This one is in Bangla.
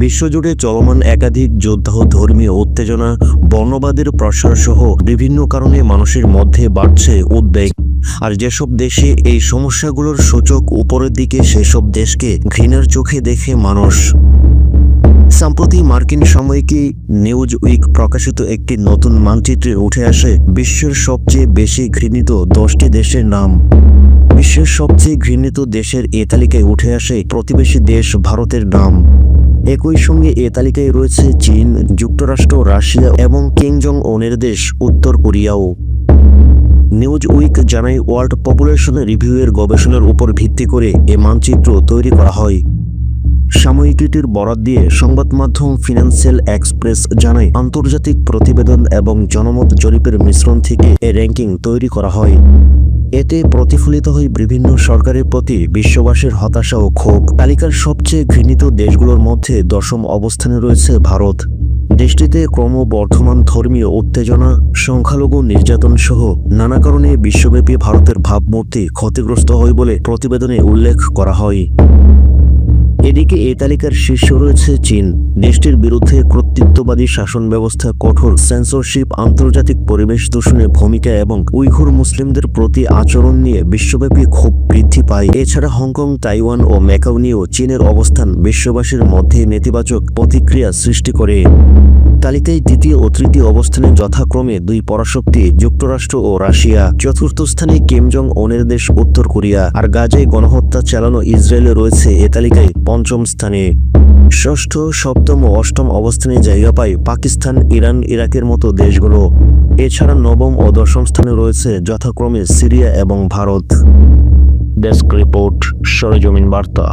বিশ্বজুড়ে চলমান একাধিক যুদ্ধ, ধর্মীয় উত্তেজনা, বর্ণবাদের প্রসার সহ বিভিন্ন কারণে মানুষের মধ্যে বাড়ছে উদ্বেগ। আর যেসব দেশে এই সমস্যাগুলোর সূচক উপরের দিকে, সেসব দেশকে ঘৃণার চোখে দেখে মানুষ। সম্প্রতি মার্কিন সাময়িকী নিউজ উইক প্রকাশিত একটি নতুন মানচিত্রে উঠে আসে বিশ্বের সবচেয়ে বেশি ঘৃণিত 10টি দেশের নাম। বিশ্বের সবচেয়ে ঘৃণিত দেশের এ তালিকায় উঠে আসে প্রতিবেশী দেশ ভারতের নাম। একই সঙ্গে এ তালিকায় রয়েছে চীন, যুক্তরাষ্ট্র, রাশিয়া এবং কিম জং উনের দেশ উত্তর কোরিয়াও। নিউজ উইক জানায়, ওয়ার্ল্ড পপুলেশন রিভিউয়ের গবেষণার উপর ভিত্তি করে এ মানচিত্র তৈরি করা হয়। সাময়িকীটির বরাত দিয়ে সংবাদ মাধ্যম ফিনান্সিয়াল এক্সপ্রেস জানায়, আন্তর্জাতিক প্রতিবেদন এবং জনমত জরিপের মিশ্রণ থেকে এ র্যাঙ্কিং তৈরি করা হয়। এতে প্রতিফলিত হয় বিভিন্ন সরকারের প্রতি বিশ্ববাসীর হতাশা ও ক্ষোভ। তালিকার সবচেয়ে ঘৃণিত দেশগুলোর মধ্যে 10ম অবস্থানে রয়েছে ভারত। দেশটিতে ক্রমবর্ধমান ধর্মীয় উত্তেজনা, সংখ্যালঘু নির্যাতন সহ নানা কারণে বিশ্বব্যাপী ভারতের ভাবমূর্তি ক্ষতিগ্রস্ত হয় বলে প্রতিবেদনে উল্লেখ করা হয়। এদিকে এই তালিকার শীর্ষে রয়েছে চীন। দেশটির বিরুদ্ধে কর্তৃত্ববাদী শাসন ব্যবস্থা, কঠোর সেন্সরশিপ, আন্তর্জাতিক পরিবেশ দূষণে ভূমিকা এবং উইঘুর মুসলিমদের প্রতি আচরণ নিয়ে বিশ্বব্যাপী ক্ষোভ বৃদ্ধি পায়। এছাড়া হংকং, তাইওয়ান ও ম্যাকাও নিয়েও চীনের অবস্থান বিশ্ববাসীর মধ্যে নেতিবাচক প্রতিক্রিয়া সৃষ্টি করে। তালিকায় দ্বিতীয় ও তৃতীয় অবস্থানে যথাক্রমে দুই পরাশক্তি যুক্তরাষ্ট্র ও রাশিয়া। চতুর্থ স্থানে কিম জং উনের দেশ উত্তর কোরিয়া। আর গাজায় গণহত্যা চালানো ইসরায়েলে রয়েছে এ তালিকায় 5ম স্থানে। ষষ্ঠ, সপ্তম ও অষ্টম অবস্থানে জায়গা পায় পাকিস্তান, ইরান, ইরাকের মতো দেশগুলো। এছাড়া নবম ও 10ম স্থানে রয়েছে যথাক্রমে সিরিয়া এবং ভারত। ডেস্ক রিপোর্ট, সরেজমিন বার্তা।